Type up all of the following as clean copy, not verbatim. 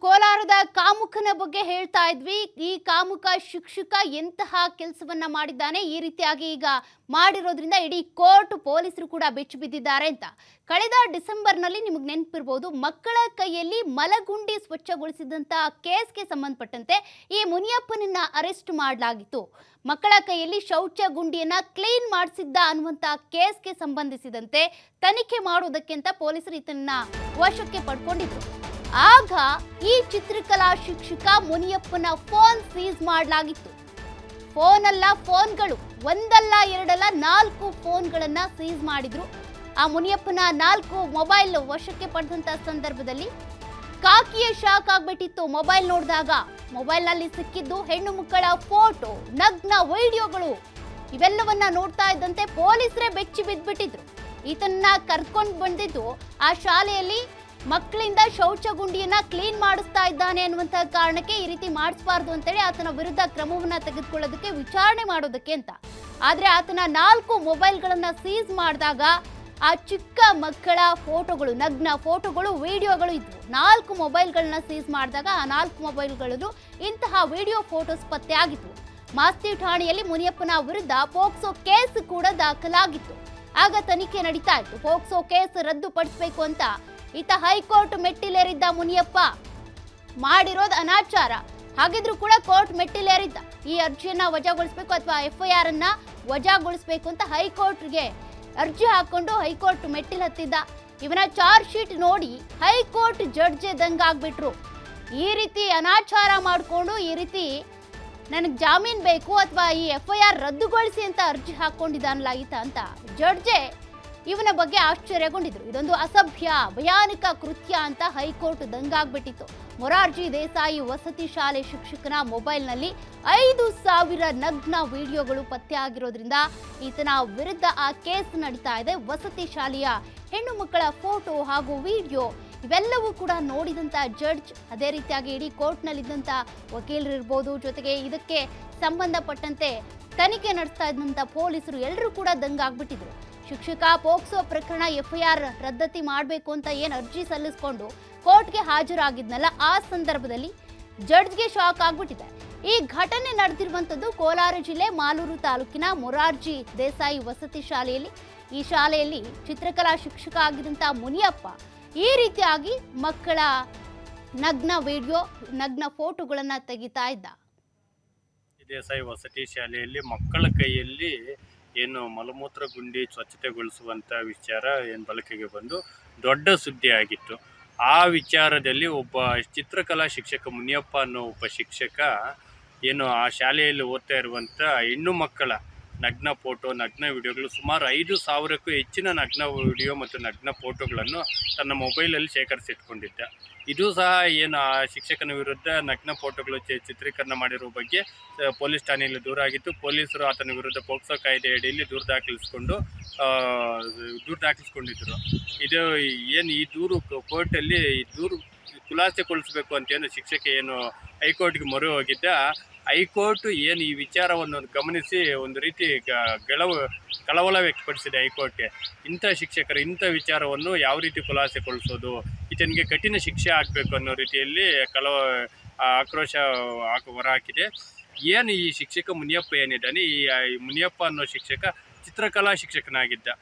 ಕೋಲಾರದ ಕಾಮುಕನ ಬಗ್ಗೆ ಹೇಳ್ತಾ ಇದ್ವಿ. ಈ ಕಾಮುಕ ಶಿಕ್ಷಕ ಎಂತಹ ಕೆಲಸವನ್ನ ಮಾಡಿದ್ದಾನೆ, ಈ ರೀತಿಯಾಗಿ ಈಗ ಮಾಡಿರೋದ್ರಿಂದ ಇಡೀ ಕೋರ್ಟ್ ಪೊಲೀಸರು ಕೂಡ ಬೆಚ್ಚಿ ಬಿದ್ದಿದ್ದಾರೆ ಅಂತ. ಕಳೆದ ಡಿಸೆಂಬರ್ನಲ್ಲಿ ನಿಮಗೆ ನೆನಪಿರಬಹುದು, ಮಕ್ಕಳ ಕೈಯಲ್ಲಿ ಮಲಗುಂಡಿ ಸ್ವಚ್ಛಗೊಳಿಸಿದಂತ ಕೇಸ್ಗೆ ಸಂಬಂಧಪಟ್ಟಂತೆ ಈ ಮುನಿಯಪ್ಪನನ್ನ ಅರೆಸ್ಟ್ ಮಾಡಲಾಗಿತ್ತು. ಮಕ್ಕಳ ಕೈಯಲ್ಲಿ ಶೌಚ ಗುಂಡಿಯನ್ನ ಕ್ಲೀನ್ ಮಾಡಿಸಿದ್ದ ಅನ್ನುವಂತ ಕೇಸ್ಗೆ ಸಂಬಂಧಿಸಿದಂತೆ ತನಿಖೆ ಮಾಡೋದಕ್ಕೆ ಅಂತ ಪೊಲೀಸರು ಈತನನ್ನ ವಶಕ್ಕೆ ಪಡ್ಕೊಂಡಿದ್ರು. ಆಗ ಈ ಚಿತ್ರಕಲಾ ಶಿಕ್ಷಕ ಮುನಿಯಪ್ಪನ ಫೋನ್ ಸೀಸ್ ಮಾಡಲಾಗಿತ್ತು. ಫೋನ್ಗಳು ಒಂದಲ್ಲ ಎರಡಲ್ಲ 4 ಫೋನ್ಗಳನ್ನ ಸೀಸ್ ಮಾಡಿದ್ರು. ಆ ಮುನಿಯಪ್ಪನ 4 ಮೊಬೈಲ್ ವಶಕ್ಕೆ ಪಡೆದಂತ ಸಂದರ್ಭದಲ್ಲಿ ಕಾಕಿಯ ಶಾಕ್ ಆಗ್ಬಿಟ್ಟಿತ್ತು. ಮೊಬೈಲ್ ನೋಡಿದಾಗ ಮೊಬೈಲ್ನಲ್ಲಿ ಸಿಕ್ಕಿದ್ದು ಹೆಣ್ಣು ಮಕ್ಕಳ ಫೋಟೋ, ನಗ್ನ ವಿಡಿಯೋಗಳು. ಇವೆಲ್ಲವನ್ನ ನೋಡ್ತಾ ಇದ್ದಂತೆ ಪೊಲೀಸರೇ ಬೆಚ್ಚಿ ಬಿದ್ದ್ಬಿಟ್ಟಿದ್ರು. ಈತನ್ನ ಕರ್ಕೊಂಡು ಬಂದಿದ್ದು ಆ ಶಾಲೆಯಲ್ಲಿ ಮಕ್ಕಳಿಂದ ಶೌಚ ಗುಂಡಿಯನ್ನ ಕ್ಲೀನ್ ಮಾಡಿಸ್ತಾ ಇದ್ದಾನೆ ಅನ್ನುವಂತ ಕಾರಣಕ್ಕೆ ಈ ರೀತಿ ಮಾಡಿಸಬಾರ್ದು ಅಂತೇಳಿ ಆತನ ವಿರುದ್ಧ ಕ್ರಮವನ್ನ ತೆಗೆದುಕೊಳ್ಳೋದಕ್ಕೆ ವಿಚಾರಣೆ ಮಾಡೋದಕ್ಕೆ ಅಂತ. ಆದ್ರೆ ಆತನ 4 ಮೊಬೈಲ್ಗಳನ್ನ ಸೀಸ್ ಮಾಡಿದಾಗ ಆ ಚಿಕ್ಕ ಮಕ್ಕಳ ಫೋಟೋಗಳು, ನಗ್ನ ಫೋಟೋಗಳು, ವಿಡಿಯೋಗಳು ಇದ್ವು. 4 ಮೊಬೈಲ್ಗಳನ್ನ ಸೀಸ್ ಮಾಡಿದಾಗ ಆ 4 ಮೊಬೈಲ್ಗಳಲ್ಲೂ ಇಂತಹ ವಿಡಿಯೋ ಫೋಟೋಸ್ ಪತ್ತೆ ಆಗಿದ್ವು. ಮಾಸ್ತಿ ಠಾಣೆಯಲ್ಲಿ ಮುನಿಯಪ್ಪನ ವಿರುದ್ಧ ಪೋಕ್ಸೋ ಕೇಸ್ ಕೂಡ ದಾಖಲಾಗಿತ್ತು. ಆಗ ತನಿಖೆ ನಡೀತಾ ಇತ್ತು. ಪೋಕ್ಸೋ ಕೇಸ್ ರದ್ದುಪಡಿಸಬೇಕು ಅಂತ ಈತ ಹೈಕೋರ್ಟ್ ಮೆಟ್ಟಿಲೇರಿದ್ದ ಮುನಿಯಪ್ಪ. ಮಾಡಿರೋದು ಅನಾಚಾರ, ಹಾಗಿದ್ರು ಕೂಡ ಕೋರ್ಟ್ ಮೆಟ್ಟಿಲೇರಿದ್ದ. ಈ ಅರ್ಜಿಯನ್ನ ವಜಾಗೊಳಿಸಬೇಕು ಅಥವಾ FIR ಅನ್ನ ವಜಾಗೊಳಿಸಬೇಕು ಅಂತ ಹೈಕೋರ್ಟ್ಗೆ ಅರ್ಜಿ ಹಾಕೊಂಡು ಹೈಕೋರ್ಟ್ ಮೆಟ್ಟಿಲ್ ಹತ್ತಿದ್ದ. ಇವನ ಚಾರ್ಜ್ ಶೀಟ್ ನೋಡಿ ಹೈಕೋರ್ಟ್ ಜಡ್ಜೆ ದಂಗಾಗ್ಬಿಟ್ರು. ಈ ರೀತಿ ಅನಾಚಾರ ಮಾಡಿಕೊಂಡು ಈ ರೀತಿ ನನಗೆ ಜಾಮೀನು ಬೇಕು ಅಥವಾ ಈ FIR ರದ್ದುಗೊಳಿಸಿ ಅಂತ ಅರ್ಜಿ ಹಾಕೊಂಡಿದ್ದಾನಲ್ಲ ಈತ ಅಂತ ಜಡ್ಜೆ ಇವನ ಬಗ್ಗೆ ಆಶ್ಚರ್ಯಗೊಂಡಿದ್ರು. ಇದೊಂದು ಅಸಭ್ಯ ಭಯಾನಕ ಕೃತ್ಯ ಅಂತ ಹೈಕೋರ್ಟ್ ದಂಗಾಗ್ಬಿಟ್ಟಿತ್ತು. ಮೊರಾರ್ಜಿ ದೇಸಾಯಿ ವಸತಿ ಶಾಲೆ ಶಿಕ್ಷಕನ ಮೊಬೈಲ್ನಲ್ಲಿ 5,000 ನಗ್ನ ವಿಡಿಯೋಗಳು ಪತ್ತೆ ಆಗಿರೋದ್ರಿಂದ ಈತನ ವಿರುದ್ಧ ಆ ಕೇಸ್ ನಡೀತಾ ಇದೆ. ವಸತಿ ಶಾಲೆಯ ಹೆಣ್ಣು ಮಕ್ಕಳ ಫೋಟೋ ಹಾಗೂ ವಿಡಿಯೋ ಇವೆಲ್ಲವೂ ಕೂಡ ನೋಡಿದಂತ ಜಡ್ಜ್, ಅದೇ ರೀತಿಯಾಗಿ ಇಡೀ ಕೋರ್ಟ್ನಲ್ಲಿದ್ದಂಥ ವಕೀಲರಿರ್ಬೋದು, ಜೊತೆಗೆ ಇದಕ್ಕೆ ಸಂಬಂಧಪಟ್ಟಂತೆ ತನಿಖೆ ನಡೆಸ್ತಾ ಇದ್ದಂಥ ಪೊಲೀಸರು ಎಲ್ಲರೂ ಕೂಡ ದಂಗಾಗ್ಬಿಟ್ಟಿದ್ರು. ಶಿಕ್ಷಕ ಪೋಕ್ಸೋ ಪ್ರಕರಣ FIR ರದ್ದತಿ ಮಾಡಬೇಕು ಅಂತ ಏನು ಅರ್ಜಿ ಸಲ್ಲಿಸಿಕೊಂಡು ಕೋರ್ಟ್ಗೆ ಹಾಜರಾಗಿದ್ನಲ್ಲ, ಆ ಸಂದರ್ಭದಲ್ಲಿ ಜಡ್ಜ್ಗೆ ಶಾಕ್ ಆಗ್ಬಿಟ್ಟಿದೆ. ಈ ಘಟನೆ ನಡೆದಿರುವಂಥದ್ದು ಕೋಲಾರ ಜಿಲ್ಲೆ ಮಾಲೂರು ತಾಲೂಕಿನ ಮೊರಾರ್ಜಿ ದೇಸಾಯಿ ವಸತಿ ಶಾಲೆಯಲ್ಲಿ. ಈ ಶಾಲೆಯಲ್ಲಿ ಚಿತ್ರಕಲಾ ಶಿಕ್ಷಕ ಆಗಿದ್ದಂಥ ಮುನಿಯಪ್ಪ ಈ ರೀತಿಯಾಗಿ ಮಕ್ಕಳ ನಗ್ನ ವಿಡಿಯೋ, ನಗ್ನ ಫೋಟೋಗಳನ್ನ ತೆಗಿತಾ ಇದ್ದ. ದೇಸಾಯಿ ವಸತಿ ಶಾಲೆಯಲ್ಲಿ ಮಕ್ಕಳ ಕೈಯಲ್ಲಿ ಏನು ಮಲಮೂತ್ರ ಗುಂಡಿ ಸ್ವಚ್ಛತೆಗೊಳಿಸುವಂಥ ವಿಚಾರ ಏನು ಬಳಕೆಗೆ ಬಂದು ದೊಡ್ಡ ಸುದ್ದಿ ಆಗಿತ್ತು. ಆ ವಿಚಾರದಲ್ಲಿ ಒಬ್ಬ ಚಿತ್ರಕಲಾ ಶಿಕ್ಷಕ ಮುನಿಯಪ್ಪ ಅನ್ನೋ ಒಬ್ಬ ಶಿಕ್ಷಕ ಏನು ಆ ಶಾಲೆಯಲ್ಲಿ ಓದ್ತಾ ಇರುವಂಥ ಹೆಣ್ಣು ಮಕ್ಕಳ ನಗ್ನ ಫೋಟೋ, ನಗ್ನ ವಿಡಿಯೋಗಳು, ಸುಮಾರು 5,000ಕ್ಕೂ ಹೆಚ್ಚಿನ ನಗ್ನ ವಿಡಿಯೋ ಮತ್ತು ನಗ್ನ ಫೋಟೋಗಳನ್ನು ತನ್ನ ಮೊಬೈಲಲ್ಲಿ ಶೇಖರಿಸಿಟ್ಕೊಂಡಿದ್ದ. ಇದು ಸಹ ಏನು ಆ ಶಿಕ್ಷಕನ ವಿರುದ್ಧ ನಗ್ನ ಫೋಟೋಗಳು ಚಿತ್ರೀಕರಣ ಮಾಡಿರೋ ಬಗ್ಗೆ ಪೊಲೀಸ್ ಠಾಣೆಯಲ್ಲಿ ದೂರ ಆಗಿತ್ತು. ಪೊಲೀಸರು ಆತನ ವಿರುದ್ಧ ಪೋಕ್ಸೋ ಕಾಯ್ದೆ ಅಡಿಯಲ್ಲಿ ದೂರು ದಾಖಲಿಸ್ಕೊಂಡಿದ್ದರು. ಇದು ಏನು ಈ ದೂರು ಕೋರ್ಟಲ್ಲಿ ದೂರು ಖುಲಾಸೆಗೊಳಿಸಬೇಕು ಅಂತೇನು ಶಿಕ್ಷಕ ಏನು ಹೈಕೋರ್ಟ್ಗೆ ಮೊರೆ ಹೋಗಿದ್ದ. ಹೈಕೋರ್ಟ್ ಏನು ಈ ವಿಚಾರವನ್ನು ಗಮನಿಸಿ ಒಂದು ರೀತಿ ಕಳವಳ ವ್ಯಕ್ತಪಡಿಸಿದೆ ಹೈಕೋರ್ಟ್ಗೆ. ಇಂಥ ಶಿಕ್ಷಕರು ಇಂಥ ವಿಚಾರವನ್ನು ಯಾವ ರೀತಿ ಖುಲಾಸೆಗೊಳಿಸೋದು, ಈತನಿಗೆ ಕಠಿಣ ಶಿಕ್ಷೆ ಆಗಬೇಕು ಅನ್ನೋ ರೀತಿಯಲ್ಲಿ ಆಕ್ರೋಶ ಹೊರಹಾಕಿದೆ. ಏನು ಈ ಶಿಕ್ಷಕ ಮುನಿಯಪ್ಪ ಏನಿದ್ದಾನೆ, ಈ ಮುನಿಯಪ್ಪ ಅನ್ನೋ ಶಿಕ್ಷಕ ಚಿತ್ರಕಲಾ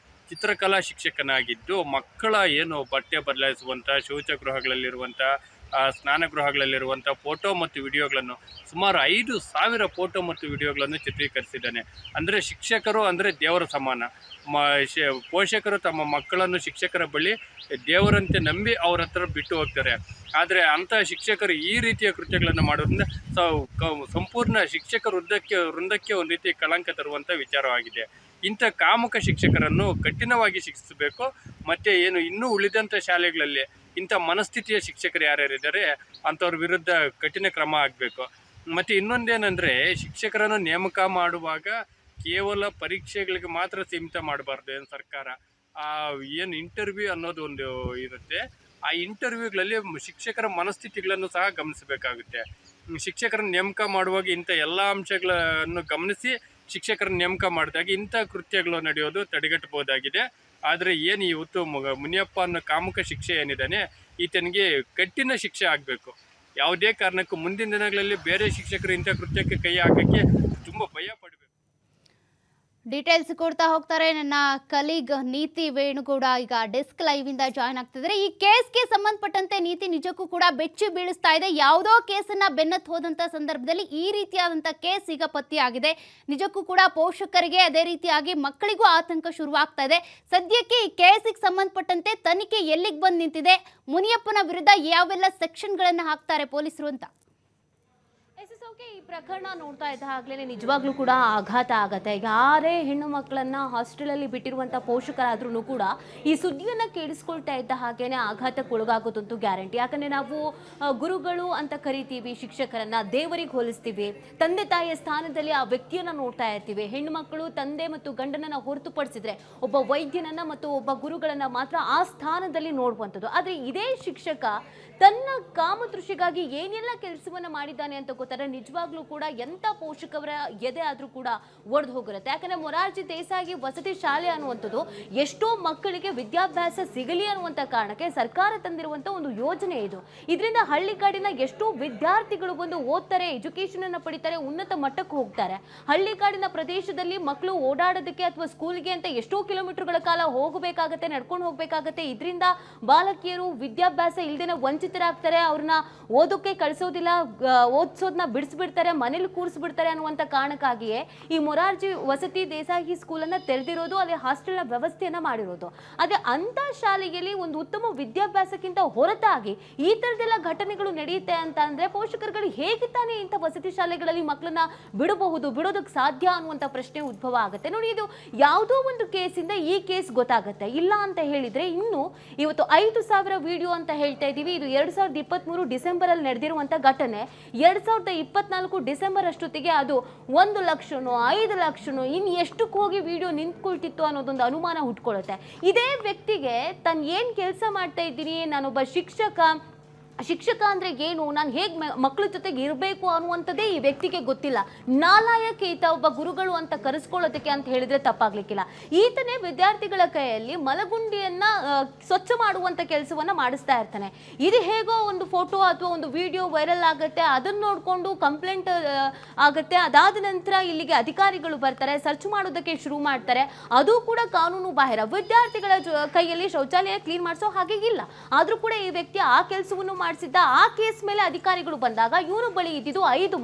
ಶಿಕ್ಷಕನಾಗಿದ್ದು ಮಕ್ಕಳ ಏನು ಬಟ್ಟೆ ಬದಲಾಯಿಸುವಂಥ, ಶೌಚಗೃಹಗಳಲ್ಲಿರುವಂಥ, ಸ್ನಾನಗೃಹಗಳಲ್ಲಿರುವಂಥ ಫೋಟೋ ಮತ್ತು ವಿಡಿಯೋಗಳನ್ನು ಸುಮಾರು 5,000 ಫೋಟೋ ಮತ್ತು ವಿಡಿಯೋಗಳನ್ನು ಚಿತ್ರೀಕರಿಸಿದ್ದಾನೆ. ಅಂದರೆ ಶಿಕ್ಷಕರು ಅಂದರೆ ದೇವರ ಸಮಾನ. ಪೋಷಕರು ತಮ್ಮ ಮಕ್ಕಳನ್ನು ಶಿಕ್ಷಕರ ಬಳಿ ದೇವರಂತೆ ನಂಬಿ ಅವ್ರ ಹತ್ರ ಬಿಟ್ಟು ಹೋಗ್ತಾರೆ. ಆದರೆ ಅಂಥ ಶಿಕ್ಷಕರು ಈ ರೀತಿಯ ಕೃತ್ಯಗಳನ್ನು ಮಾಡೋದ್ರಿಂದ ಸಂಪೂರ್ಣ ಶಿಕ್ಷಕ ವೃಂದಕ್ಕೆ ಒಂದು ರೀತಿ ಕಳಂಕ ತರುವಂಥ ವಿಚಾರವಾಗಿದೆ. ಇಂಥ ಕಾಮುಕ ಶಿಕ್ಷಕರನ್ನು ಕಠಿಣವಾಗಿ ಶಿಕ್ಷಿಸಬೇಕು. ಮತ್ತು ಏನು ಇನ್ನೂ ಉಳಿದಂಥ ಶಾಲೆಗಳಲ್ಲಿ ಇಂಥ ಮನಸ್ಥಿತಿಯ ಶಿಕ್ಷಕರು ಯಾರ್ಯಾರಿದ್ದಾರೆ ಅಂಥವ್ರ ವಿರುದ್ಧ ಕಠಿಣ ಕ್ರಮ ಆಗಬೇಕು. ಮತ್ತು ಇನ್ನೊಂದೇನೆಂದರೆ, ಶಿಕ್ಷಕರನ್ನು ನೇಮಕ ಮಾಡುವಾಗ ಕೇವಲ ಪರೀಕ್ಷೆಗಳಿಗೆ ಮಾತ್ರ ಸೀಮಿತ ಮಾಡಬಾರ್ದು. ಏನು ಸರ್ಕಾರ ಏನು ಇಂಟರ್ವ್ಯೂ ಅನ್ನೋದು ಒಂದು ಇರುತ್ತೆ, ಆ ಇಂಟರ್ವ್ಯೂಗಳಲ್ಲಿ ಶಿಕ್ಷಕರ ಮನಸ್ಥಿತಿಗಳನ್ನು ಸಹ ಗಮನಿಸಬೇಕಾಗುತ್ತೆ. ಶಿಕ್ಷಕರನ್ನು ನೇಮಕ ಮಾಡುವಾಗ ಇಂಥ ಎಲ್ಲ ಅಂಶಗಳನ್ನು ಗಮನಿಸಿ ಶಿಕ್ಷಕರನ್ನು ನೇಮಕ ಮಾಡಿದಾಗ ಇಂಥ ಕೃತ್ಯಗಳು ನಡೆಯೋದು ತಡೆಗಟ್ಟಬಹುದಾಗಿದೆ. ಆದರೆ ಏನು ಇವತ್ತು ಮುನಿಯಪ್ಪ ಅನ್ನೋ ಕಾಮುಕ ಶಿಕ್ಷೆ ಏನಿದ್ದಾನೆ, ಈತನಿಗೆ ಕಠಿಣ ಶಿಕ್ಷೆ ಆಗಬೇಕು. ಯಾವುದೇ ಕಾರಣಕ್ಕೂ ಮುಂದಿನ ದಿನಗಳಲ್ಲಿ ಬೇರೆ ಶಿಕ್ಷಕರು ಇಂಥ ಕೃತ್ಯಕ್ಕೆ ಕೈ ಹಾಕಕ್ಕೆ ತುಂಬ ಭಯ ಪಡಬೇಕು. ಡೀಟೇಲ್ಸ್ ಕೊಡ್ತಾ ಹೋಗ್ತಾರೆ ನನ್ನ ಕಲೀಗ್ ನೀತಿ ವೇಣುಗೌಡ. ಈಗ ಡೆಸ್ಕ್ ಲೈವ್ ಇಂದ ಜಾಯ್ನ್ ಆಗ್ತಿದ್ದಾರೆ. ಈ ಕೇಸ್ಗೆ ಸಂಬಂಧಪಟ್ಟಂತೆ ನೀತಿ ನಿಜಕ್ಕೂ ಕೂಡ ಬೆಚ್ಚಿ ಬೀಳಿಸ್ತಾ ಇದೆ. ಯಾವುದೋ ಕೇಸನ್ನ ಬೆನ್ನತ್ತು ಹೋದಂತ ಸಂದರ್ಭದಲ್ಲಿ ಈ ರೀತಿಯಾದಂಥ ಕೇಸ್ ಈಗ ಪತ್ತೆಯಾಗಿದೆ. ನಿಜಕ್ಕೂ ಕೂಡ ಪೋಷಕರಿಗೆ ಅದೇ ರೀತಿಯಾಗಿ ಮಕ್ಕಳಿಗೂ ಆತಂಕ ಶುರುವಾಗ್ತಾ ಇದೆ. ಸದ್ಯಕ್ಕೆ ಈ ಕೇಸಿಗೆ ಸಂಬಂಧಪಟ್ಟಂತೆ ತನಿಖೆ ಎಲ್ಲಿಗೆ ಬಂದು ನಿಂತಿದೆ, ಮುನಿಯಪ್ಪನ ವಿರುದ್ಧ ಯಾವೆಲ್ಲ ಸೆಕ್ಷನ್ಗಳನ್ನು ಹಾಕ್ತಾರೆ ಪೊಲೀಸರು ಅಂತ. ಈ ಪ್ರಕರಣ ನೋಡ್ತಾ ಇದ್ದ ಆಗ್ಲೇ ನಿಜವಾಗ್ಲೂ ಕೂಡ ಆಘಾತ ಆಗತ್ತೆ. ಯಾರೇ ಹೆಣ್ಣು ಮಕ್ಕಳನ್ನ ಹಾಸ್ಟೆಲಲ್ಲಿ ಬಿಟ್ಟಿರುವಂತ ಪೋಷಕರಾದ್ರೂ ಕೂಡ ಈ ಸುದ್ದಿಯನ್ನ ಕೇಳಿಸ್ಕೊಳ್ತಾ ಇದ್ದ ಹಾಗೇನೆ ಆಘಾತಕ್ಕೆ ಒಳಗಾಗೋದಂತೂ ಗ್ಯಾರಂಟಿ. ಯಾಕಂದ್ರೆ ನಾವು ಗುರುಗಳು ಅಂತ ಕರಿತೀವಿ, ಶಿಕ್ಷಕರನ್ನ ದೇವರಿಗೆ ಹೋಲಿಸ್ತೀವಿ, ತಂದೆ ತಾಯಿಯ ಸ್ಥಾನದಲ್ಲಿ ಆ ವ್ಯಕ್ತಿಯನ್ನ ನೋಡ್ತಾ ಇರ್ತೀವಿ. ಹೆಣ್ಣು ಮಕ್ಕಳು ತಂದೆ ಮತ್ತು ಗಂಡನನ್ನ ಹೊರತುಪಡಿಸಿದ್ರೆ ಒಬ್ಬ ವೈದ್ಯನನ್ನ ಮತ್ತು ಒಬ್ಬ ಗುರುಗಳನ್ನ ಮಾತ್ರ ಆ ಸ್ಥಾನದಲ್ಲಿ ನೋಡುವಂಥದ್ದು. ಆದ್ರೆ ಇದೇ ಶಿಕ್ಷಕ ತನ್ನ ಕಾಮತೃಷಿಗಾಗಿ ಏನೆಲ್ಲ ಕೆಲಸವನ್ನ ಮಾಡಿದ್ದಾನೆ ಅಂತ ಗೊತ್ತಾರೆ. ನಿಜವಾಗ್ಲೂ ಕೂಡ ಎಂತ ಪೋಷಕರ ಎದೆ ಆದ್ರೂ ಕೂಡ ಒಡೆದು ಹೋಗಿರುತ್ತೆ. ಯಾಕಂದ್ರೆ ಮೊರಾರ್ಜಿ ದೇಸಾಯಿ ವಸತಿ ಶಾಲೆ ಅನ್ನುವಂಥದ್ದು ಎಷ್ಟೋ ಮಕ್ಕಳಿಗೆ ವಿದ್ಯಾಭ್ಯಾಸ ಸಿಗಲಿ ಅನ್ನುವಂಥ ಕಾರಣಕ್ಕೆ ಸರ್ಕಾರ ತಂದಿರುವಂತ ಒಂದು ಯೋಜನೆ ಇದು. ಇದರಿಂದ ಹಳ್ಳಿಗಾಡಿನ ಎಷ್ಟೋ ವಿದ್ಯಾರ್ಥಿಗಳು ಬಂದು ಓದ್ತಾರೆ, ಎಜುಕೇಶನ್ ಅನ್ನ ಪಡಿತಾರೆ, ಉನ್ನತ ಮಟ್ಟಕ್ಕೆ ಹೋಗ್ತಾರೆ. ಹಳ್ಳಿಗಾಡಿನ ಪ್ರದೇಶದಲ್ಲಿ ಮಕ್ಕಳು ಓಡಾಡೋದಕ್ಕೆ ಅಥವಾ ಸ್ಕೂಲ್ಗೆ ಅಂತ ಎಷ್ಟೋ ಕಿಲೋಮೀಟರ್ಗಳ ಕಾಲ ಹೋಗಬೇಕಾಗತ್ತೆ, ನಡ್ಕೊಂಡು ಹೋಗ್ಬೇಕಾಗತ್ತೆ. ಇದರಿಂದ ಬಾಲಕಿಯರು ವಿದ್ಯಾಭ್ಯಾಸ ಇಲ್ದೇನೆ ವಂಚಿತರಾಗ್ತಾರೆ. ಅವ್ರನ್ನ ಓದೋಕೆ ಕಳಿಸೋದಿಲ್ಲ, ಓದಿಸೋದನ್ನ ಬಿಡಿಸ್ಬಿಡ್ತಾರೆ, ಮನೇಲಿ ಕೂರಿಸ್ಬಿಡ್ತಾರೆ ಅನ್ನುವಂಥ ಕಾರಣಕ್ಕಾಗಿಯೇ ಈ ಮೊರಾರ್ಜಿ ವಸತಿ ದೇಸಾಯಿ ಸ್ಕೂಲನ್ನು ತೆರೆದಿರೋದು, ಅಲ್ಲಿ ಹಾಸ್ಟೆಲ್ನ ವ್ಯವಸ್ಥೆಯನ್ನ ಮಾಡಿರೋದು. ಅದೇ ಅಂತ ಶಾಲೆಯಲ್ಲಿ ಒಂದು ಉತ್ತಮ ವಿದ್ಯಾಭ್ಯಾಸಕ್ಕಿಂತ ಹೊರತಾಗಿ ಈ ಥರದ್ದೆಲ್ಲ ಘಟನೆಗಳು ನಡೆಯುತ್ತೆ ಅಂತ ಅಂದ್ರೆ ಪೋಷಕರುಗಳು ಹೇಗೆ ತಾನೇ ಇಂಥ ವಸತಿ ಶಾಲೆಗಳಲ್ಲಿ ಮಕ್ಕಳನ್ನ ಬಿಡೋದಕ್ಕೆ ಸಾಧ್ಯ ಅನ್ನುವಂಥ ಪ್ರಶ್ನೆ ಉದ್ಭವ ಆಗುತ್ತೆ. ನೋಡಿ, ಇದು ಯಾವುದೋ ಒಂದು ಕೇಸಿಂದ ಈ ಕೇಸ್ ಗೊತ್ತಾಗುತ್ತೆ. ಇಲ್ಲ ಅಂತ ಹೇಳಿದ್ರೆ ಇನ್ನು ಇವತ್ತು 5,000 ವಿಡಿಯೋ ಅಂತ ಹೇಳ್ತಾ ಇದ್ದೀವಿ. ಇದು 2023 ಡಿಸೆಂಬರ್ ಅಲ್ಲಿ ನಡೆದಿರುವಂತ ಘಟನೆ. 2024 ಡಿಸೆಂಬರ್ ಅಷ್ಟೊತ್ತಿಗೆ ಅದು 1 ಲಕ್ಷನೋ 5 ಲಕ್ಷನೋ ಇನ್ನು ಎಷ್ಟಕ್ಕೆ ಹೋಗಿ ವಿಡಿಯೋ ನಿಂತ್ಕೊಳ್ತಿತ್ತು ಅನ್ನೋದೊಂದು ಅನುಮಾನ ಹುಟ್ಕೊಳ್ಳುತ್ತೆ. ಇದೇ ವ್ಯಕ್ತಿಗೆ ತಾನು ಏನು ಕೆಲಸ ಮಾಡ್ತಾ ಇದ್ದೀನಿ, ನಾನೊಬ್ಬ ಶಿಕ್ಷಕ ಅಂದ್ರೆ ಏನು, ನಾನು ಹೇಗೆ ಮಕ್ಕಳ ಜೊತೆಗೆ ಇರಬೇಕು ಅನ್ನುವಂಥದ್ದೇ ಈ ವ್ಯಕ್ತಿಗೆ ಗೊತ್ತಿಲ್ಲ. ನಾಲಾಯಕ ಈತ ಒಬ್ಬ ಗುರುಗಳು ಅಂತ ಕರೆಸ್ಕೊಳ್ಳೋದಕ್ಕೆ ಅಂತ ಹೇಳಿದ್ರೆ ತಪ್ಪಾಗ್ಲಿಕ್ಕಿಲ್ಲ. ಈತನೇ ವಿದ್ಯಾರ್ಥಿಗಳ ಕೈಯಲ್ಲಿ ಮಲಗುಂಡಿಯನ್ನ ಸ್ವಚ್ಛ ಮಾಡುವಂತ ಕೆಲಸವನ್ನ ಮಾಡಿಸ್ತಾ ಇರ್ತಾನೆ. ಇದು ಹೇಗೋ ಒಂದು ಫೋಟೋ ಅಥವಾ ಒಂದು ವಿಡಿಯೋ ವೈರಲ್ ಆಗುತ್ತೆ, ಅದನ್ನ ನೋಡ್ಕೊಂಡು ಕಂಪ್ಲೇಂಟ್ ಆಗುತ್ತೆ. ಅದಾದ ನಂತರ ಇಲ್ಲಿಗೆ ಅಧಿಕಾರಿಗಳು ಬರ್ತಾರೆ, ಸರ್ಚ್ ಮಾಡೋದಕ್ಕೆ ಶುರು ಮಾಡ್ತಾರೆ. ಅದು ಕೂಡ ಕಾನೂನು ಬಾಹಿರ. ವಿದ್ಯಾರ್ಥಿಗಳ ಕೈಯಲ್ಲಿ ಶೌಚಾಲಯ ಕ್ಲೀನ್ ಮಾಡಿಸೋ ಹಾಗೆ ಇಲ್ಲ. ಆದ್ರೂ ಕೂಡ ಈ ವ್ಯಕ್ತಿ ಆ ಕೆಲಸವನ್ನು ಮಾಡಿಸಿದ್ದ. ಆ ಕೇಸ್ ಮೇಲೆ ಅಧಿಕಾರಿಗಳು ಬಂದಾಗ ಇವನು ಬಳಿ ಇದ್ದಿದ್ದು 5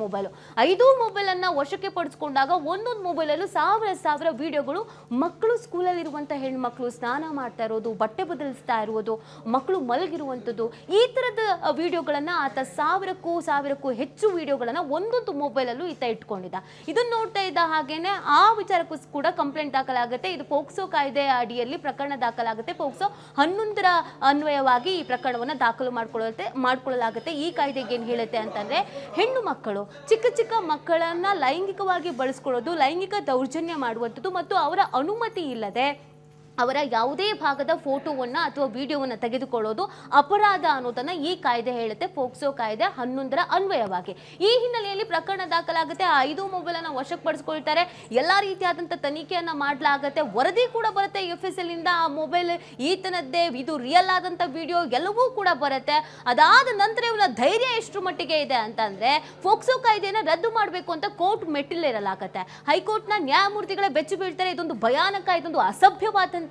ಮೊಬೈಲ್ ಅನ್ನ ವಶಕ್ಕೆ ಪಡಿಸ್ಕೊಂಡಾಗ ಒಂದೊಂದು ಮೊಬೈಲಲ್ಲೂ ಸಾವಿರ ವಿಡಿಯೋಗಳು ಮಕ್ಕಳು ಸ್ಕೂಲಲ್ಲಿರುವಂತಹ ಹೆಣ್ಮಕ್ಳು ಸ್ನಾನ ಮಾಡ್ತಾ ಇರೋದು, ಬಟ್ಟೆ ಬದಲಿಸ್ತಾ ಇರುವುದು, ಮಕ್ಕಳು ಮಲಗಿರುವಂಥದ್ದು, ಈ ತರದ ವಿಡಿಯೋಗಳನ್ನ ಆತ ಸಾವಿರಕ್ಕೂ ಹೆಚ್ಚು ವಿಡಿಯೋಗಳನ್ನ ಒಂದೊಂದು ಮೊಬೈಲಲ್ಲೂ ಈತ ಇಟ್ಕೊಂಡಿದ್ದ. ಇದನ್ನ ನೋಡ್ತಾ ಇದ್ದ ಹಾಗೇನೆ ಆ ವಿಚಾರಕ್ಕೂ ಕೂಡ ಕಂಪ್ಲೇಂಟ್ ದಾಖಲಾಗುತ್ತೆ. ಇದು ಪೋಕ್ಸೋ ಕಾಯ್ದೆ ಅಡಿಯಲ್ಲಿ ಪ್ರಕರಣ ದಾಖಲಾಗುತ್ತೆ. ಪೋಕ್ಸೋ 11 ಅನ್ವಯವಾಗಿ ಈ ಪ್ರಕರಣವನ್ನ ದಾಖಲು ಮಾಡ್ಕೊಳ್ಳಲಾಗುತ್ತೆ. ಈ ಕಾಯ್ದೆಗೆ ಏನು ಹೇಳುತ್ತೆ ಅಂತಂದ್ರೆ, ಹೆಣ್ಣು ಮಕ್ಕಳು ಚಿಕ್ಕ ಮಕ್ಕಳನ್ನ ಲೈಂಗಿಕವಾಗಿ ಬಳಸ್ಕೊಳ್ಳೋದು, ಲೈಂಗಿಕ ದೌರ್ಜನ್ಯ ಮಾಡುವಂಥದ್ದು ಮತ್ತು ಅವರ ಅನುಮತಿ ಇಲ್ಲದೆ ಅವರ ಯಾವುದೇ ಭಾಗದ ಫೋಟೋವನ್ನ ಅಥವಾ ವಿಡಿಯೋವನ್ನ ತೆಗೆದುಕೊಳ್ಳೋದು ಅಪರಾಧ ಅನ್ನೋದನ್ನ ಈ ಕಾಯ್ದೆ ಹೇಳುತ್ತೆ. ಪೋಕ್ಸೋ ಕಾಯ್ದೆ 11 ಅನ್ವಯವಾಗಿ. ಈ ಹಿನ್ನೆಲೆಯಲ್ಲಿ ಪ್ರಕರಣ ದಾಖಲಾಗುತ್ತೆ. 5 ಮೊಬೈಲನ್ನು ವಶಕ್ಕೆ ಪಡಿಸ್ಕೊಳ್ತಾರೆ. ಎಲ್ಲಾ ರೀತಿಯಾದಂಥ ತನಿಖೆಯನ್ನ ಮಾಡಲಾಗುತ್ತೆ. ವರದಿ ಕೂಡ ಬರುತ್ತೆ FSL ಇಂದ. ಆ ಮೊಬೈಲ್ ಈತನದ್ದೇ, ಇದು ರಿಯಲ್ ಆದಂಥ ವಿಡಿಯೋ ಎಲ್ಲವೂ ಕೂಡ ಬರುತ್ತೆ. ಅದಾದ ನಂತರ ಇವನ ಧೈರ್ಯ ಎಷ್ಟು ಮಟ್ಟಿಗೆ ಇದೆ ಅಂತಂದ್ರೆ, ಪೋಕ್ಸೋ ಕಾಯ್ದೆಯನ್ನು ರದ್ದು ಮಾಡಬೇಕು ಅಂತ ಕೋರ್ಟ್ ಮೆಟ್ಟಿಲೇರಲಾಗುತ್ತೆ. ಹೈಕೋರ್ಟ್ನ ನ್ಯಾಯಮೂರ್ತಿಗಳೇ ಬೆಚ್ಚಿ ಬೀಳ್ತಾರೆ. ಇದೊಂದು ಭಯಾನಕ, ಇದೊಂದು ಅಸಭ್ಯವಾದ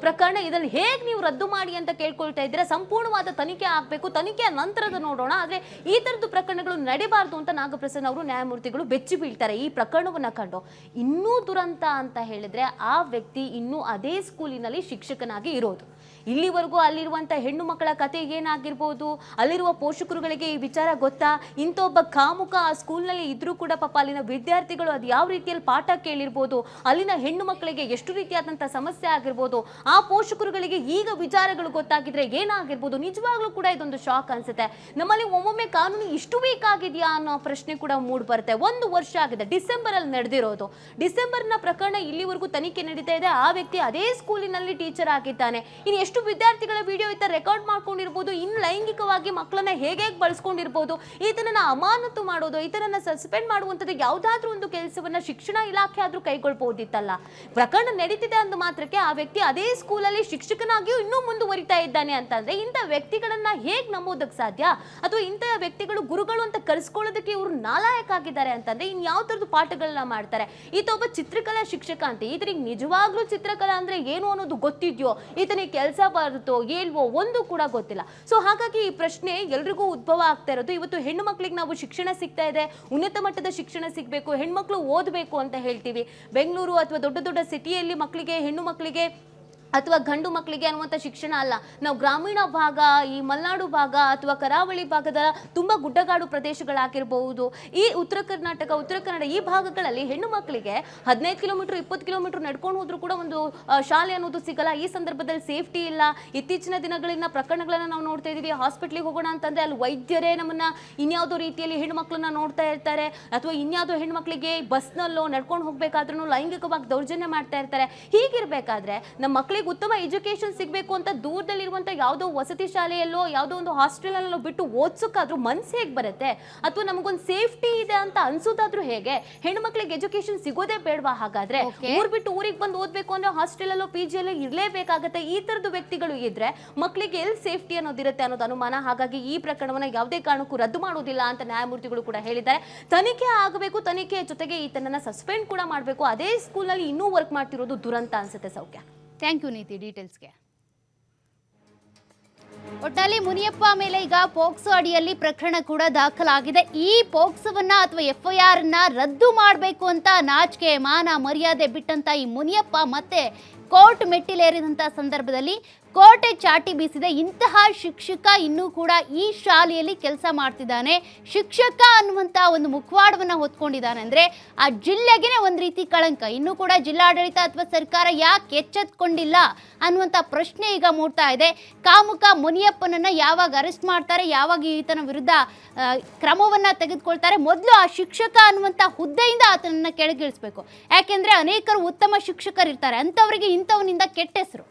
ಪ್ರಕರಣ, ಇದನ್ನು ಹೇಗೆ ನೀವು ರದ್ದು ಮಾಡಿ ಅಂತ ಕೇಳ್ಕೊಳ್ತಾ ಇದ್ದೀರಾ. ಸಂಪೂರ್ಣವಾದ ತನಿಖೆ ಆಗಬೇಕು, ತನಿಖೆಯ ನಂತರದ ನೋಡೋಣ. ಆದ್ರೆ ಈ ತರದ್ದು ಪ್ರಕರಣಗಳು ನಡೀಬಾರ್ದು ಅಂತ ನಾಗಪ್ರಸನ್ನ ಅವರು ನ್ಯಾಯಮೂರ್ತಿಗಳು ಬೆಚ್ಚಿ ಬೀಳ್ತಾರೆ ಈ ಪ್ರಕರಣವನ್ನ ಕಂಡು. ಇನ್ನೂ ದುರಂತ ಅಂತ ಹೇಳಿದ್ರೆ, ಆ ವ್ಯಕ್ತಿ ಇನ್ನೂ ಅದೇ ಸ್ಕೂಲಿನಲ್ಲಿ ಶಿಕ್ಷಕನಾಗಿ ಇರೋದು. ಇಲ್ಲಿವರೆಗೂ ಅಲ್ಲಿರುವಂಥ ಹೆಣ್ಣು ಮಕ್ಕಳ ಕತೆ ಏನಾಗಿರ್ಬೋದು, ಅಲ್ಲಿರುವ ಪೋಷಕರುಗಳಿಗೆ ಈ ವಿಚಾರ ಗೊತ್ತಾ? ಇಂಥ ಒಬ್ಬ ಕಾಮುಕ ಆ ಸ್ಕೂಲ್ನಲ್ಲಿ ಇದ್ರೂ ಕೂಡ ಪಾಪ ಅಲ್ಲಿನ ವಿದ್ಯಾರ್ಥಿಗಳು ಅದು ಯಾವ ರೀತಿಯಲ್ಲಿ ಪಾಠ ಕೇಳಿರ್ಬೋದು, ಅಲ್ಲಿನ ಹೆಣ್ಣು ಮಕ್ಕಳಿಗೆ ಎಷ್ಟು ರೀತಿಯಾದಂಥ ಸಮಸ್ಯೆ ಆಗಿರ್ಬೋದು, ಆ ಪೋಷಕರುಗಳಿಗೆ ಈಗ ವಿಚಾರಗಳು ಗೊತ್ತಾಗಿದ್ರೆ ಏನಾಗಿರ್ಬೋದು. ನಿಜವಾಗ್ಲೂ ಕೂಡ ಇದೊಂದು ಶಾಕ್ ಅನ್ಸುತ್ತೆ. ನಮ್ಮಲ್ಲಿ ಒಮ್ಮೊಮ್ಮೆ ಕಾನೂನು ಇಷ್ಟು ವೀಕ್ ಆಗಿದೆಯಾ ಅನ್ನೋ ಪ್ರಶ್ನೆ ಕೂಡ ಮೂಡ್ ಬರುತ್ತೆ. 1 ವರ್ಷ ಆಗಿದೆ, ಡಿಸೆಂಬರ್ ಅಲ್ಲಿ ನಡೆದಿರೋದು. ಡಿಸೆಂಬರ್ನ ಪ್ರಕರಣ ಇಲ್ಲಿವರೆಗೂ ತನಿಖೆ ನಡೀತಾ ಇದೆ. ಆ ವ್ಯಕ್ತಿ ಅದೇ ಸ್ಕೂಲಿನಲ್ಲಿ ಟೀಚರ್ ಆಗಿದ್ದಾನೆ. ಇನ್ನು ಎಷ್ಟು ವಿದ್ಯಾರ್ಥಿಗಳ ವಿಡಿಯೋ ಈತ ರೆಕಾರ್ಡ್ ಮಾಡ್ಕೊಂಡಿರ್ಬೋದು, ಇನ್ನು ಲೈಂಗಿಕವಾಗಿ ಮಕ್ಕಳನ್ನ ಹೇಗೆ ಬಳಸ್ಕೊಂಡಿರ್ಬೋದು. ಈತನನ್ನ ಅಮಾನತು ಮಾಡೋದು, ಈತನನ್ನ ಸಸ್ಪೆಂಡ್ ಮಾಡುವಂಥದ್ದು ಯಾವುದಾದ್ರೂ ಒಂದು ಕೆಲಸವನ್ನ ಶಿಕ್ಷಣ ಇಲಾಖೆ ಆದ್ರೂ ಕೈಗೊಳ್ಬಹುದಿತ್ತಲ್ಲ. ಪ್ರಕರಣ ನಡೀತಿದೆ ಅಂದ ಮಾತ್ರ ಮಾತ್ರಕ್ಕೆ ಆ ವ್ಯಕ್ತಿ ಅದೇ ಸ್ಕೂಲಲ್ಲಿ ಶಿಕ್ಷಕನಾಗಿಯೂ ಇನ್ನೂ ಮುಂದುವರಿತಾ ಇದ್ದಾನೆ ಅಂತಂದ್ರೆ ಇಂಥ ವ್ಯಕ್ತಿಗಳನ್ನ ಹೇಗ್ ನಂಬೋದಕ್ಕೆ ಸಾಧ್ಯ? ಅಥವಾ ಇಂಥ ವ್ಯಕ್ತಿಗಳು ಗುರುಗಳು ಅಂತ ಕರೆಸ್ಕೊಳ್ಳೋದಕ್ಕೆ ಇವರು ನಾಲಾಯಕ ಆಗಿದ್ದಾರೆ ಅಂತಂದ್ರೆ ಇನ್ ಯಾವ ತರದ ಪಾಠಗಳನ್ನ ಮಾಡ್ತಾರೆ? ಈತ ಒಬ್ಬ ಚಿತ್ರಕಲಾ ಶಿಕ್ಷಕ ಅಂತ, ಈತನಿಗೆ ನಿಜವಾಗ್ಲೂ ಚಿತ್ರಕಲಾ ಅಂದ್ರೆ ಏನು ಅನ್ನೋದು ಗೊತ್ತಿದ್ಯೋ, ಈತನಿಗೆ ಕೆಲಸ ಬರುತ್ತೋ ಇಲ್ವೋ ಒಂದು ಕೂಡ ಗೊತ್ತಿಲ್ಲ. ಸೊ ಹಾಗಾಗಿ ಈ ಪ್ರಶ್ನೆ ಎಲ್ರಿಗೂ ಉದ್ಭವ ಆಗ್ತಾ ಇರೋದು. ಇವತ್ತು ಹೆಣ್ಣು ಮಕ್ಕಳಿಗೆ ನಾವು ಶಿಕ್ಷಣ ಸಿಗ್ತಾ ಇದೆ, ಉನ್ನತ ಮಟ್ಟದ ಶಿಕ್ಷಣ ಸಿಗಬೇಕು, ಹೆಣ್ಮಕ್ಳು ಓದಬೇಕು ಅಂತ ಹೇಳ್ತೀವಿ. ಬೆಂಗಳೂರು ಅಥವಾ ದೊಡ್ಡ ದೊಡ್ಡ ಸಿಟಿಯಲ್ಲಿ ಮಕ್ಕಳಿಗೆ, ಹೆಣ್ಣು ಮಕ್ಕಳಿಗೆ ಅಥವಾ ಗಂಡು ಮಕ್ಕಳಿಗೆ ಅನ್ನುವಂಥ ಶಿಕ್ಷಣ ಅಲ್ಲ. ನಾವು ಗ್ರಾಮೀಣ ಭಾಗ, ಈ ಮಲೆನಾಡು ಭಾಗ ಅಥವಾ ಕರಾವಳಿ ಭಾಗದ ತುಂಬಾ ಗುಡ್ಡಗಾಡು ಪ್ರದೇಶಗಳಾಗಿರಬಹುದು, ಈ ಉತ್ತರ ಕರ್ನಾಟಕ, ಉತ್ತರ ಕನ್ನಡ ಈ ಭಾಗಗಳಲ್ಲಿ ಹೆಣ್ಣು ಮಕ್ಕಳಿಗೆ 15 ಕಿಲೋಮೀಟರ್ 20 ಕಿಲೋಮೀಟರ್ ನಡ್ಕೊಂಡು ಹೋದ್ರೂ ಕೂಡ ಒಂದು ಶಾಲೆ ಅನ್ನೋದು ಸಿಗಲ್ಲ. ಈ ಸಂದರ್ಭದಲ್ಲಿ ಸೇಫ್ಟಿ ಇಲ್ಲ. ಇತ್ತೀಚಿನ ದಿನಗಳಿನ ಪ್ರಕರಣಗಳನ್ನ ನಾವು ನೋಡ್ತಾ ಇದೀವಿ. ಹಾಸ್ಪಿಟ್ಲಿಗೆ ಹೋಗೋಣ ಅಂತಂದ್ರೆ ಅಲ್ಲಿ ವೈದ್ಯರೇ ನಮ್ಮನ್ನ ಇನ್ಯಾವುದೋ ರೀತಿಯಲ್ಲಿ ಹೆಣ್ಣು ಮಕ್ಕಳನ್ನ ನೋಡ್ತಾ ಇರ್ತಾರೆ, ಅಥವಾ ಇನ್ಯಾವುದೋ ಹೆಣ್ಣು ಮಕ್ಕಳಿಗೆ ಬಸ್ನಲ್ಲೋ ನಡ್ಕೊಂಡು ಹೋಗ್ಬೇಕಾದ್ರೂ ಲೈಂಗಿಕವಾಗಿ ದೌರ್ಜನ್ಯ ಮಾಡ್ತಾ ಇರ್ತಾರೆ. ಹೀಗಿರ್ಬೇಕಾದ್ರೆ ನಮ್ಮ ಮಕ್ಕಳಿಗೆ ಉತ್ತಮ ಎಜುಕೇಶನ್ ಸಿಗಬೇಕು ಅಂತ ದೂರದಲ್ಲಿರುವಂತ ಯಾವುದೋ ವಸತಿ ಶಾಲೆಯಲ್ಲೋ ಯಾವುದೋ ಒಂದು ಹಾಸ್ಟೆಲ್ ಅಲ್ಲೋ ಬಿಟ್ಟು ಓದಿಸೋಕಾದ್ರೂ ಮನ್ಸು ಹೇಗೆ ಬರುತ್ತೆ? ಅಥವಾ ನಮಗೊಂದು ಸೇಫ್ಟಿ ಇದೆ ಅಂತ ಅನ್ಸೋದಾದ್ರೂ ಹೇಗೆ? ಹೆಣ್ಣು ಮಕ್ಕಳಿಗೆ ಎಜುಕೇಶನ್ ಸಿಗೋದೇ ಬೇಡವಾ? ಹಾಗಾದ್ರೆ ಊರ್ ಬಿಟ್ಟು ಊರಿಗೆ ಬಂದು ಓದ್ಬೇಕು ಅಂದ್ರೆ ಹಾಸ್ಟೆಲ್ ಅಲ್ಲೋ PG ಅಲ್ಲೋ ಇರ್ಲೇಬೇಕಾಗತ್ತೆ. ಈ ತರದ ವ್ಯಕ್ತಿಗಳು ಇದ್ರೆ ಮಕ್ಕಳಿಗೆ ಎಲ್ಲಿ ಸೇಫ್ಟಿ ಅನ್ನೋದಿರುತ್ತೆ ಅನ್ನೋದು ಅನುಮಾನ. ಹಾಗಾಗಿ ಈ ಪ್ರಕರಣವನ್ನ ಯಾವುದೇ ಕಾರಣಕ್ಕೂ ರದ್ದು ಮಾಡೋದಿಲ್ಲ ಅಂತ ನ್ಯಾಯಮೂರ್ತಿಗಳು ಕೂಡ ಹೇಳಿದ್ದಾರೆ. ತನಿಖೆ ಆಗಬೇಕು, ತನಿಖೆ ಜೊತೆಗೆ ಈತನನ್ನ ಸಸ್ಪೆಂಡ್ ಕೂಡ ಮಾಡಬೇಕು. ಅದೇ ಸ್ಕೂಲ್ನಲ್ಲಿ ಇನ್ನೂ ವರ್ಕ್ ಮಾಡ್ತಿರೋದು ದುರಂತ ಅನ್ಸುತ್ತೆ. ಸೌಖ್ಯ, ಥ್ಯಾಂಕ್ ಯು ನೀತಿ ಡೀಟೇಲ್ಸ್ಗೆ. ಒಟ್ಟಿನಲ್ಲಿ ಮುನಿಯಪ್ಪ ಮೇಲೆ ಈಗ ಪೋಕ್ಸೋ ಅಡಿಯಲ್ಲಿ ಪ್ರಕರಣ ಕೂಡ ದಾಖಲಾಗಿದೆ. ಈ ಪೋಕ್ಸೋವನ್ನ ಅಥವಾ FIR ಅನ್ನ ರದ್ದು ಮಾಡಬೇಕು ಅಂತ ನಾಚಿಕೆ ಮಾನ ಮರ್ಯಾದೆ ಬಿಟ್ಟಂತ ಈ ಮುನಿಯಪ್ಪ ಮತ್ತೆ ಕೋರ್ಟ್ ಮೆಟ್ಟಿಲೇರಿದಂಥ ಸಂದರ್ಭದಲ್ಲಿ ಕೋರ್ಟೆ ಚಾಟಿ ಬೀಸಿದೆ. ಇಂತಹ ಶಿಕ್ಷಕ ಇನ್ನೂ ಕೂಡ ಈ ಶಾಲೆಯಲ್ಲಿ ಕೆಲಸ ಮಾಡ್ತಿದ್ದಾನೆ, ಶಿಕ್ಷಕ ಅನ್ನುವಂಥ ಒಂದು ಮುಖವಾಡವನ್ನು ಹೊತ್ಕೊಂಡಿದ್ದಾನೆ ಅಂದರೆ ಆ ಜಿಲ್ಲೆಗೆ ಒಂದು ರೀತಿ ಕಳಂಕ. ಇನ್ನೂ ಕೂಡ ಜಿಲ್ಲಾಡಳಿತ ಅಥವಾ ಸರ್ಕಾರ ಯಾಕೆ ಎಚ್ಚೆತ್ಕೊಂಡಿಲ್ಲ ಅನ್ನುವಂಥ ಪ್ರಶ್ನೆ ಈಗ ಮೂಡ್ತಾ ಇದೆ. ಕಾಮುಕ ಮುನಿಯಪ್ಪನನ್ನು ಯಾವಾಗ ಅರೆಸ್ಟ್ ಮಾಡ್ತಾರೆ, ಯಾವಾಗ ಈತನ ವಿರುದ್ಧ ಕ್ರಮವನ್ನು ತೆಗೆದುಕೊಳ್ತಾರೆ? ಮೊದಲು ಆ ಶಿಕ್ಷಕ ಅನ್ನುವಂಥ ಹುದ್ದೆಯಿಂದ ಆತನನ್ನು ಕೆಳಗಿಳಿಸ್ಬೇಕು. ಯಾಕೆಂದರೆ ಅನೇಕರು ಉತ್ತಮ ಶಿಕ್ಷಕರಿರ್ತಾರೆ, ಅಂಥವರಿಗೆ ಇಂಥವನಿಂದ ಕೆಟ್ಟ ಹೆಸರು.